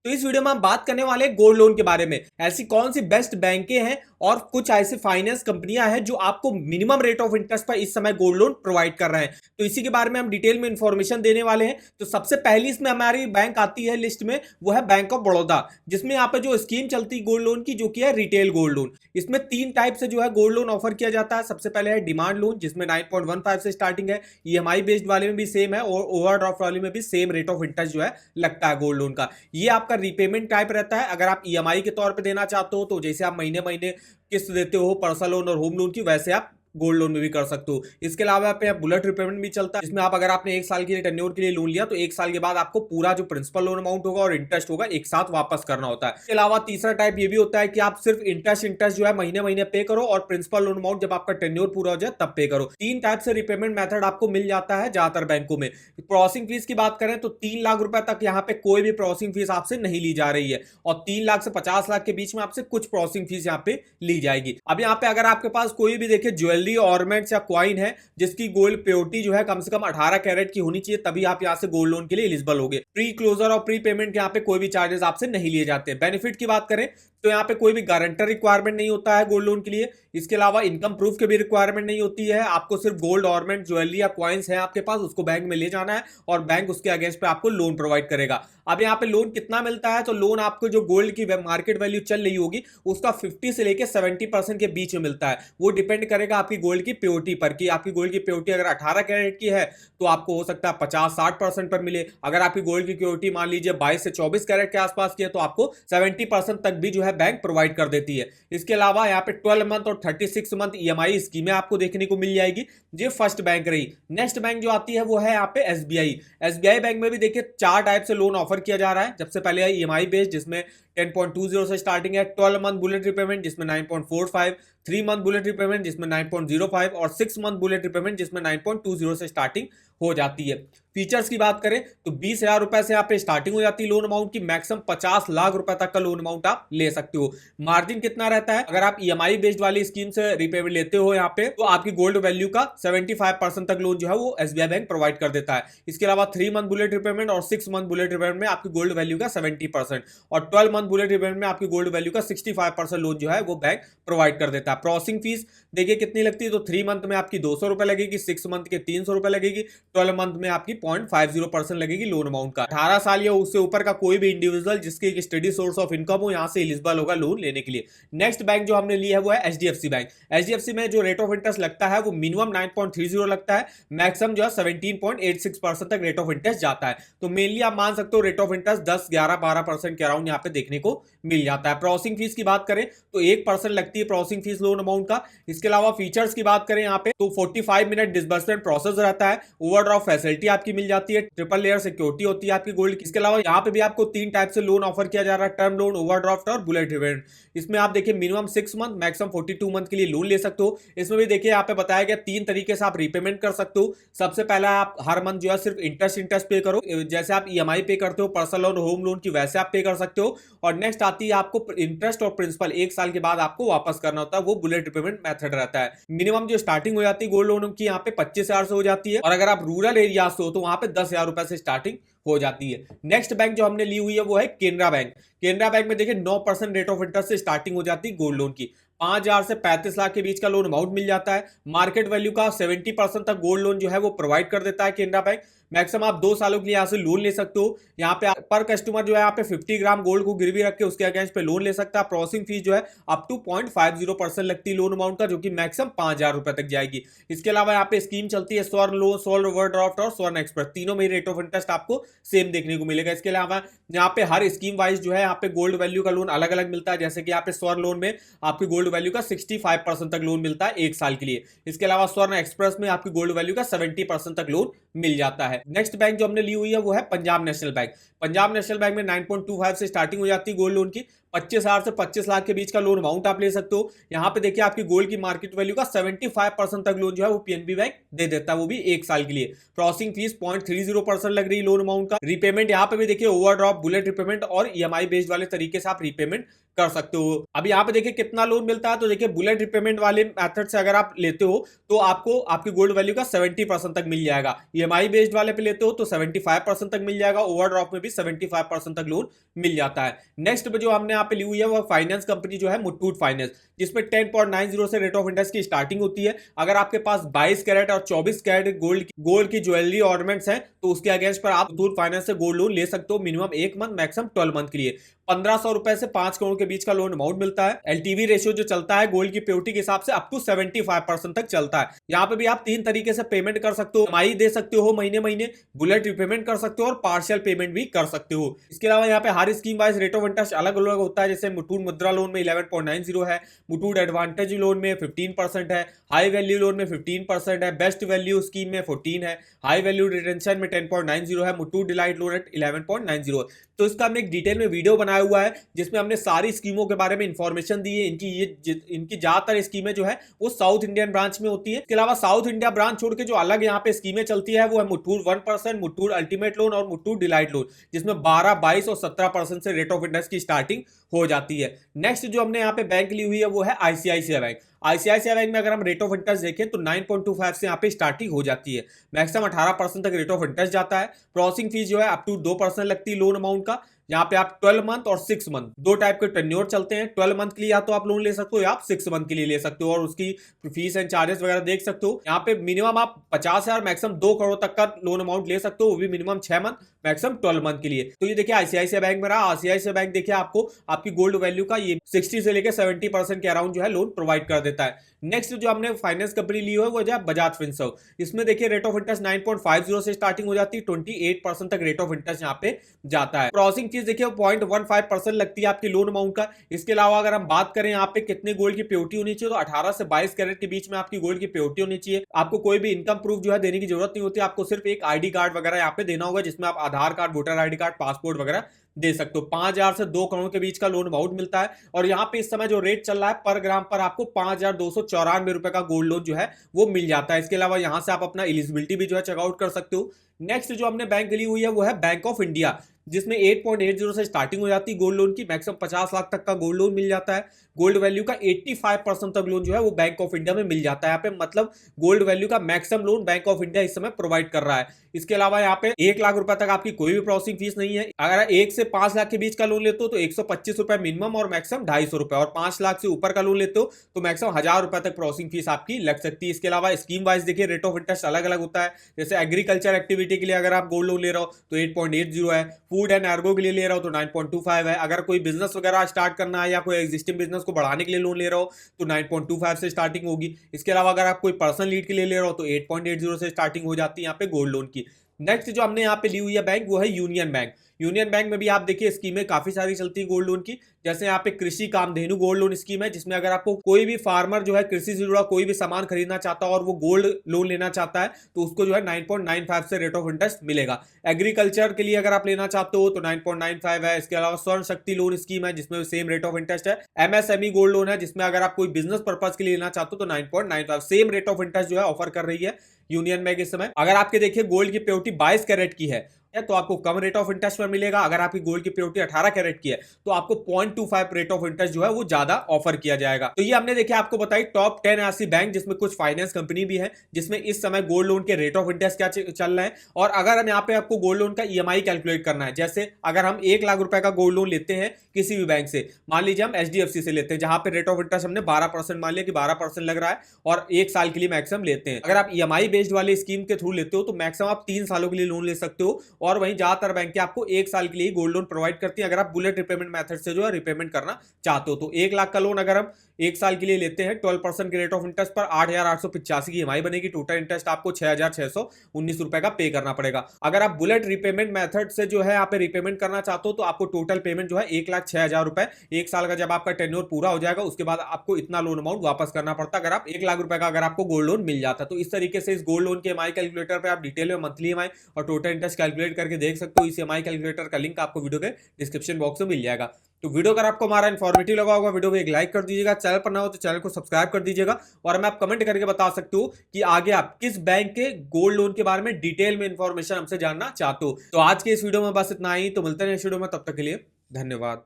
तो इस वीडियो में हम बात करने वाले हैं गोल्ड लोन के बारे में। ऐसी कौन सी बेस्ट बैंकें हैं और कुछ ऐसी फाइनेंस कंपनियां हैं जो आपको मिनिमम रेट ऑफ इंटरेस्ट पर इस समय गोल्ड लोन प्रोवाइड कर रहे हैं, तो इसी के बारे में हम डिटेल में इंफॉर्मेशन देने वाले हैं। तो सबसे पहली इसमें हमारी बैंक आती है लिस्ट में, वो है बैंक ऑफ बड़ौदा, जिसमें यहाँ पे जो स्कीम चलती है गोल्ड लोन की, जो कि है रिटेल गोल्ड लोन। इसमें 3 टाइप से जो है गोल्ड लोन ऑफर किया जाता है। सबसे पहले है डिमांड लोन, जिसमें 9.15 से स्टार्टिंग है। ईएमआई बेस्ड वाले में भी सेम है और ओवरड्राफ्ट वाले में भी सेम रेट ऑफ इंटरेस्ट जो है लगता है गोल्ड लोन का। ये आपका रीपेमेंट टाइप रहता है। अगर आप ईएमआई के तौर पे देना चाहते हो, तो जैसे आप महीने महीने किस्त देते हो पर्सनल लोन और होम लोन की, वैसे आप गोल्ड लोन में भी कर सकते हो। इसके अलावा पे बुलेट रिपेमेंट भी चलता है, जिसमें आप अगर आपने 1 साल के लिए टेन्योर के लिए लोन लिया, तो 1 साल के बाद आपको पूरा जो प्रिंसिपल लोन अमाउंट होगा और इंटरेस्ट होगा एक साथ वापस करना होता है। इसके अलावा तीसरा टाइप ये भी होता है कि आप सिर्फ इंटरेस्ट जो है महीने महीने पे करो और प्रिंसिपल लोन अमाउंट जब आपका टेन्योर पूरा हो जाए तब पे करो। 3 टाइप से रिपेमेंट मेथड आपको मिल जाता है ज्यादातर बैंकों में। प्रोसेसिंग फीस की बात करें तो 3 लाख रुपए तक यहाँ पे कोई भी प्रोसेसिंग फीस आपसे नहीं ली जा रही है, और 3 लाख से 50 लाख के बीच में आपसे कुछ प्रोसेसिंग फीस यहाँ पे ली जाएगी। अब यहाँ पे अगर आपके पास कोई भी देखिए ज्वेलरी, ऑर्नामेंट्स या क्वाइन है जिसकी गोल्ड प्योरिटी जो है कम से कम 18 कैरेट की होनी चाहिए, तभी आप यहां से गोल्ड लोन के लिए एलिजिबल होगे। प्री क्लोजर और प्री पेमेंट यहाँ पे कोई भी चार्जेस आपसे नहीं लिए जाते। बेनिफिट की बात करें तो यहाँ पे कोई भी गारंटर रिक्वायरमेंट नहीं होता है गोल्ड लोन के लिए। इसके अलावा इनकम प्रूफ की भी रिक्वायरमेंट नहीं होती है। आपको सिर्फ गोल्ड ऑर्नामेंट, ज्वेलरी या कॉइन्स है आपके पास, उसको बैंक में ले जाना है और बैंक उसके अगेंस्ट पे आपको लोन प्रोवाइड करेगा। अब यहाँ पे लोन कितना मिलता है, तो लोन आपको जो गोल्ड की मार्केट वैल्यू चल रही होगी उसका 50 से लेकर 70% के बीच में मिलता है। वो डिपेंड करेगा आपकी गोल्ड की प्योरिटी पर, कि आपकी गोल्ड की प्योरिटी अगर 18 कैरेट की है तो आपको हो सकता है 50-60% पर मिले। अगर आपकी गोल्ड की प्योरिटी मान लीजिए 22 से 24 कैरेट के आसपास की है, तो आपको 70% तक भी जो है बैंक प्रोवाइड कर देती है। इसके अलावा यहाँ पे 12 मंथ और 36 मंथ ईएमआई स्कीमें आपको देखने को मिल जाएगी। ये फर्स्ट बैंक रही। नेक्स्ट बैंक जो आती है वो है यहाँ पे एसबीआई। एसबीआई बैंक में भी देखिए 4 टाइप से लोन ऑफर किया जा रहा है। सबसे पहले है ईएमआई बेस्ड, जिसमें 10.20 से स्टार्टिंग है। 12 मंथ बुलेट रिपेमेंट जिसमें 9.45, 3 मंथ बुलेट रिपेमेंट जिसमें 9.05 और 6 मंथ बुलेट रिपेमेंट जिसमें 9.20 से स्टार्टिंग हो जाती है। फीचर्स की बात करें तो 20,000 रुपए से यहाँ पे स्टार्टिंग हो जाती है लोन अमाउंट की। मैक्सिमम 50 लाख रुपए तक का लोन अमाउंट आप ले सकते हो। मार्जिन कितना रहता है, अगर आप ईएमआई बेस्ड वाली स्कीम से रिपेमेंट लेते हो यहाँ पे, तो आपकी गोल्ड वैल्यू का 75% तक लोन जो है वो एसबीआई बैंक प्रोवाइड कर देता है। इसके अलावा 3 मंथ बुलेट रिपेमेंट और 6 मंथ बुलेट रिपेमेंट में आपकी गोल्ड वैल्यू का 70% और 12 मंथ बुलेट रिपेमेंट में आपकी गोल्ड वैल्यू का 65% लोन जो है वो बैंक प्रोवाइड कर देता है। प्रोसेसिंग फीस देखिए कितनी लगती है, तो 3 मंथ में आपकी 200 रुपए लगेगी, 6 मंथ के 300 रुपए लगेगी, 12 मंथ में आपकी 0.50% लगेगी लोन अमाउंट का। 18 साल या उससे ऊपर का कोई भी इंडिविजुअल जिसकी एक स्टडी सोर्स ऑफ इनकम हो, यहां से एलिजिबल होगा लोन लेने के लिए। नेक्स्ट बैंक जो हमने लिया है वो है एचडीएफसी बैंक। एचडीएफसी में जो रेट ऑफ इंटरेस्ट लगता है वो मिनिमम 9.30 लगता है, मैक्सिमम जो है 17.86% तक रेट ऑफ इंटरेस्ट जाता है। तो मेनली आप मान सकते हो रेट ऑफ इंटरेस्ट 10, 11, 12% के अराउंड यहाँ पे देखने को मिल जाता है। प्रोसेसिंग फीस की बात करें तो 1% लगती है प्रोसेसिंग फीस लोन अमाउंट का। इसके अलावा फीचर्स की बात करें यहाँ पे तो 45 मिनट डिसबर्समेंट प्रोसेस रहता है। ओवरड्राफ्ट फैसिलिटी आपकी मिल जाती है, ट्रिपल लेयर सिक्योरिटी होती है आपकी गोल्ड की। इसके अलावा यहाँ पे भी आपको 3 टाइप से लोन ऑफर किया जा रहा है, टर्म लोन, ओवरड्राफ्ट और बुलेट रिपेमेंट। इसमें आप देखिए मिनिमम 6 मंथ, मैक्सिमम 42 मंथ के लिए लोन ले सकते हो। इसमें भी देखिए यहाँ पे बताया गया 3 तरीके से आप रीपेमेंट कर सकते हो। सबसे पहला आप हर मंथ जो है सिर्फ इंटरेस्ट पे करो, जैसे आप ईएमआई पे करते हो पर्सनल लोन, होम लोन की, वैसे आप पे कर सकते हो। और नेक्स्ट आती है आपको इंटरेस्ट और प्रिंसिपल 1 साल के बाद आपको वापस करना होता है, वो बुलेट रिपेमेंट मेथड रहता है। मिनिमम जो स्टार्टिंग हो जाती है गोल्ड लोन की यहाँ पे 25,000 से हो जाती है, और अगर आप रूरल एरिया से हो तो वहां पे 10,000 रुपए से स्टार्टिंग हो जाती है। नेक्स्ट बैंक जो हमने ली हुई है वो है केनरा बैंक। केनरा बैंक में देखिए 9% रेट ऑफ इंटरेस्ट से स्टार्टिंग हो जाती है गोल्ड लोन की। 5,000 से 35 लाख के बीच का लोन अमाउंट मिल जाता है। मार्केट वैल्यू का 70% तक गोल्ड लोन जो है वो प्रोवाइड कर देता है केनरा बैंक। मैक्सिमम आप 2 सालों के लिए यहाँ से लोन ले सकते हो। यहाँ पे पर कस्टमर जो है यहाँ पे 50 ग्राम गोल्ड को गिरवी रख के उसके अगेंस्ट पे लोन ले सकता है। प्रोसेसिंग फीस जो है अप टू 0.50% लगती है लोन अमाउंट का, जो कि मैक्सिमम 5,000 रुपए तक जाएगी। इसके अलावा यहाँ पे स्कीम चलती है स्वर्ण लोन, स्वर्ण ओवरड्राफ्ट और स्वर्ण एक्सप्रेस, तीनों में रेट ऑफ इंटरेस्ट आपको सेम देखने को मिलेगा। इसके अलावा यहाँ पे हर स्कीम वाइज जो है यहाँ पे गोल्ड वैल्यू का लोन अलग अलग मिलता है। जैसे कि यहाँ पे स्वर्ण लोन में आपकी गोल्ड वैल्यू का 65% तक लोन मिलता है 1 साल के लिए। इसके अलावा स्वर्ण एक्सप्रेस में आपकी गोल्ड वैल्यू का 70% तक लोन मिल जाता है। नेक्स्ट बैंक जो हमने ली हुई है वो है Punjab national bank. Punjab national bank में 9.25 से स्टार्टिंग हो जाती है गोल्ड लोन की। 25,000 से 25 लाख के बीच का लोन अमाउंट आप ले सकते हो। यहाँ पे देखिए आपकी गोल्ड की मार्केट वैल्यू का 75% तक लोन जो है वो पीएनबी बैंक दे देता है, वो भी 1 साल के लिए। प्रोसेसिंग फीस 0.30% लग रही है लोन अमाउंट का। रीपेमेंट यहाँ पे भी देखिए ओवरड्राफ्ट, बुलेट रिपेमेंट और ईएमआई बेस्ड वाले तरीके से आप रीपेमेंट कर सकते हो। अब यहाँ पे देखिए कितना लोन मिलता है, तो देखिए बुलेट रिपेमेंट वाले मेथड से अगर आप लेते हो तो आपको आपकी गोल्ड वैल्यू का 70% तक मिल जाएगा। ईएमआई बेस्ड वाले पे लेते हो तो 75% तक मिल जाएगा। ओवरड्राफ्ट में भी 75% तक लोन मिल जाता है। नेक्स्ट पे जो हमने यहाँ पे ली हुई है वो फाइनेंस कंपनी जो है मुथूट फाइनेंस, जिसमें 10.90 से रेट ऑफ इंटरेस्ट की स्टार्टिंग होती है। अगर आपके पास 22 कैरेट और 24 कैरेट गोल्ड की ज्वेलरी ऑर्नामेंट्स हैं तो उसके अगेंस्ट पर आप मुथूट फाइनेंस से गोल्ड लोन ले सकते हो, मिनिमम 1 मंथ मैक्सिमम 12 मंथ के लिए। 1500 रुपए से 5 करोड़ के बीच का लोन अमाउंट मिलता है। एलटीवी रेशियो जो चलता है गोल्ड की प्योरिटी के हिसाब से अप टू 75% तक चलता है। यहाँ पे भी आप 3 तरीके से पेमेंट कर सकते हो, EMI दे सकते हो महीने महीने, बुलेट रिपेमेंट कर सकते हो और पार्शियल पेमेंट भी कर सकते हो। इसके अलावा यहाँ पे हर scheme wise rate of interest अलग अलग होता है। जैसे मुथूट मुद्रा लोन में 11.90 है, मुथूट एडवांटेज लोन में 15% है, हाई वैल्यू लोन में 15% है, बेस्ट वैल्यू स्कीम में 14 है, हाई वैल्यू रिटेंशन में 10.90 है, मुथूट डिलाइट लोन एट 11.90। तो इसका हमने एक डिटेल में वीडियो बनाया हुआ है जिसमें हमने सारी स्कीमों के बारे में इंफॉर्मेशन दी है। इनकी ज्यादातर स्कीमें जो है वो साउथ इंडियन ब्रांच में होती है। इसके अलावा साउथ इंडिया ब्रांच छोड़ के जो अलग यहाँ पे स्कीमें चलती है वो है मुथूट 1%, मुथूट अल्टीमेट लोन और मुथूट डिलाइट लोन, जिसमें 12, 22 और 17% से रेट ऑफ इंटरेस्ट की स्टार्टिंग हो जाती है। नेक्स्ट जो हमने यहाँ पे बैंक ली हुई है वो है आईसीआईसीआई बैंक। आईसीआईसीआई बैंक में अगर हम रेट ऑफ इंटरेस्ट देखें तो 9.25 से यहाँ पे स्टार्टिंग हो जाती है, मैक्सिमम 18% तक रेट ऑफ इंटरेस्ट जाता है। प्रोसेसिंग फीस जो है अप टू 2% लगती है लोन अमाउंट का। यहाँ पे आप 12 मंथ और 6 मंथ दो टाइप के टेन्योर चलते हैं। 12 मंथ के लिए या तो आप लोन ले सकते हो या आप 6 मंथ के लिए ले सकते हो, और उसकी फीस एंड चार्जेस वगैरह देख सकते हो। यहाँ पे मिनिमम आप 50,000 मैक्सिमम 2 करोड़ तक का लोन अमाउंट ले सकते हो, वो भी मिनिमम 6 मंथ मैक्सिमम 12 मंथ के लिए। तो ये देखिए आईसीआईसीआई बैंक में रहा। आईसीआईसीआई बैंक देखिए आपको आपकी गोल्ड वैल्यू का ये 60 से लेकर 70% के अराउंड जो है लोन प्रोवाइड कर देता है। नेक्स्ट जो हमने फाइनेंस कंपनी ली है वो है बजाज फिनसर्व। इसमें देखिए रेट ऑफ इंटरेस्ट 9.50 से स्टार्टिंग हो जाती है, 28% तक रेट ऑफ इंटरेस्ट यहाँ पे जाता है। प्रोसेसिंग फीस देखिए 0.15% लगती है आपकी लोन अमाउंट का। इसके अलावा अगर हम बात करें यहाँ पे कितने गोल्ड की प्योरिटी होनी चाहिए तो 18 से 22 कैरेट के बीच में आपकी गोल्ड की प्योरिटी होनी चाहिए। आपको कोई भी इनकम प्रूफ जो है देने की जरूरत नहीं होती, आपको सिर्फ एक आईडी कार्ड वगैरह यहाँ पे देना होगा, जिसमें आप Aadhaar card, voter ID card, passport वगैरह दे सकते हो। 5,000 से 2 करोड़ के बीच का लोन अमाउंट मिलता है। और यहाँ पे इस समय जो रेट चल रहा है पर ग्राम पर आपको 5,294 रुपए का गोल्ड लोन जो है वो मिल जाता है। इसके अलावा यहाँ से आप अपना एलिजिबिलिटी भी जो है चेकआउट कर सकते हो। नेक्स्ट जो हमने बैंक ली हुई है वो है बैंक ऑफ इंडिया, जिसमें 8.80 से स्टार्टिंग हो जाती है गोल्ड लोन की, मैक्सिमम 50 लाख तक का गोल्ड लोन मिल जाता है। गोल्ड वैल्यू का 85% तक लोन जो है वो बैंक ऑफ इंडिया में मिल जाता है। यहाँ पे मतलब गोल्ड वैल्यू का maximum loan bank of India इस समय प्रोवाइड कर रहा है। इसके अलावा यहाँ पे 1 लाख रुपए तक आपकी कोई भी प्रोसेसिंग फीस नहीं है। अगर 1 से 5 लाख के बीच का लोन लेते हो तो 125 रुपए मिनिमम और मैक्सिमम 250 रुपए, और 5 लाख से ऊपर का लोन लेते हो तो मैक्सिमम 1000 रुपए तक प्रोसेसिंग फीस आपकी लग सकती है। इसके अलावा स्कीम वाइज देखिए रेट ऑफ इंटरेस्ट अलग अलग होता है। जैसे एग्रीकल्चर एक्टिविटी के लिए अगर आप गोल्ड लोन ले रहे हो तो 8.80 है, फूड एंड एर्गो के लिए ले रहा हो तो 9.25 है, अगर कोई बिजनेस वगैरह स्टार्ट करना है या कोई एग्जिस्टिंग बिजनेस को बढ़ाने के लिए लोन ले रहे हो तो 9.25 से स्टार्टिंग होगी। इसके अलावा अगर आप कोई पर्सनल लीड के लिए ले रहे हो तो 8.80 से स्टार्टिंग हो जाती है यहाँ पे गोल्ड लोन की। नेक्स्ट जो हमने यहाँ पे ली हुई है बैंक वो है यूनियन बैंक। यूनियन बैंक में भी आप देखिए स्कीमें काफी सारी चलती है गोल्ड लोन की। जैसे यहाँ पे कृषि कामधेनु गोल्ड लोन स्कीम है, जिसमें अगर आपको कोई भी फार्मर जो है कृषि से जुड़ा कोई भी सामान खरीदना चाहता है और वो गोल्ड लोन लेना चाहता है तो उसको जो है 9.95 से रेट ऑफ इंटरेस्ट मिलेगा। एग्रीकल्चर के लिए अगर आप लेना चाहते हो तो 9.95 है। इसके अलावा स्वर्ण शक्ति लोन स्कीम है जिसमें सेम रेट ऑफ इंटरेस्ट है। एमएसएमई गोल्ड लोन है जिसमें अगर आप कोई बिजनेस पर्पज के लिए लेना चाहते हो तो 9.95 सेम रेट ऑफ इंटरेस्ट जो है ऑफर कर रही है यूनियन बैंक इस समय। अगर आपके देखिए गोल्ड की प्योरिटी 22 कैरेट की है तो आपको कम रेट ऑफ इंटरेस्ट पर मिलेगा। अगर आपकी गोल्ड की प्योरिटी 18 कैरेट की है तो आपको 0.25 रेट ऑफ इंटरेस्ट जो है वो ज्यादा ऑफर किया जाएगा। तो ये हमने देखिए आपको बताई टॉप 10 ऐसी बैंक जिसमें कुछ फाइनेंस कंपनी भी है जिसमें इस समय गोल्ड लोन के रेट ऑफ इंटरेस्ट क्या चल रहे हैं। और अगर हम यहाँ पे आपको गोल्ड लोन का ईएमआई कैलकुलेट करना है, जैसे अगर हम 1 लाख रुपए का गोल्ड लोन लेते हैं किसी भी बैंक से, मान लीजिए हम एचडीएफसी से लेते हैं जहां पे रेट ऑफ इंटरेस्ट हमने 12% मान लिया कि 12% लग रहा है और 1 साल के लिए मैक्सिमम लेते हैं। अगर आप ईएमआई बेस्ड वाले स्कीम के थ्रू लेते हो तो मैक्सिमम आप 3 सालों के लिए लोन ले सकते हो, और वहीं ज्यादातर बैंक आपको 1 साल के लिए गोल्ड लोन प्रोवाइड करती है अगर आप बुलेट रिपेमेंट मेथड से जो है रिपेमेंट करना चाहते हो। तो 1 लाख का लोन अगर हम 1 साल के लिए लेते हैं 12% के रेट ऑफ इंटरेस्ट पर 8,885 की ईएमआई बनेगी। टोटल इंटरेस्ट आपको 6,619 रुपए का पे करना पड़ेगा। अगर आप बुलेट रिपेमेंट मेथड से जो है यहाँ पे रिपेमेंट करना चाहते हो तो आपको टोटल पेमेंट जो है 1,06,000 रुपए 1 साल का जब आपका टेन्योर पूरा हो जाएगा उसके बाद आपको इतना लोन अमाउंट वापस करना पड़ता है अगर आप 1 लाख रुपए का अगर आपको गोल्ड लोन मिल जाता। तो इस तरीके से इस गोल्ड लोन के ईएमआई कैलकुलेटर पे आप डिटेल में मंथली ईएमआई और टोटल इंटरेस्ट कैलकुलेट करके देख सकते हो। इस ईएमआई कैलकुलेटर का लिंक आपको वीडियो के डिस्क्रिप्शन बॉक्स में मिल जाएगा। तो वीडियो अगर आपको हमारा इन्फॉर्मेटिव लगा होगा वीडियो को एक लाइक कर दीजिएगा, चैनल पर ना हो तो चैनल को सब्सक्राइब कर दीजिएगा, और हमें आप कमेंट करके बता सकते हो कि आगे आप किस बैंक के गोल्ड लोन के बारे में डिटेल में इंफॉर्मेशन हमसे जानना चाहते हो। तो आज के इस वीडियो में बस इतना ही, तो मिलते हैं इस वीडियो में, तब तक के लिए धन्यवाद।